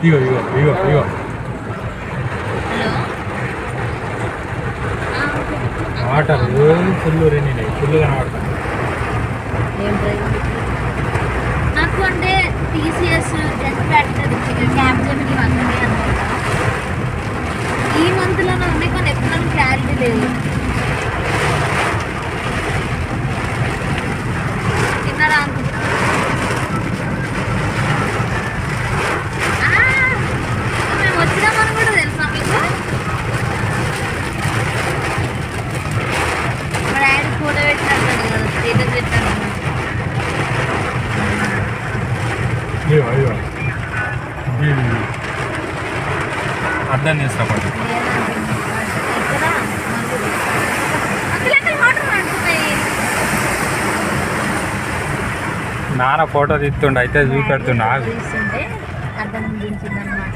ఇగో ఇగో ఇగో ఇగో water full నేను full కనబడతాను. నాకు అంటే TCS jet factory cab Gemini ఇవన్నీ అనమాట. ఈ మంత్లో ఉన్నాయి కానీ ఎప్పుడు క్లారిటీ లేదు. తిన్నారా అనుకుంటా. మేము వచ్చినామని కూడా తెలుసా మీకు? మా డాడీ ఫోటో పెట్టినట్టు కదా, స్టేటస్ పెట్టాను. అర్థం చేసుకోండి. నాన్న ఫోటో తీస్తుండే అయితే చూపెడుతున్నా. అర్థం దించిందనమాట.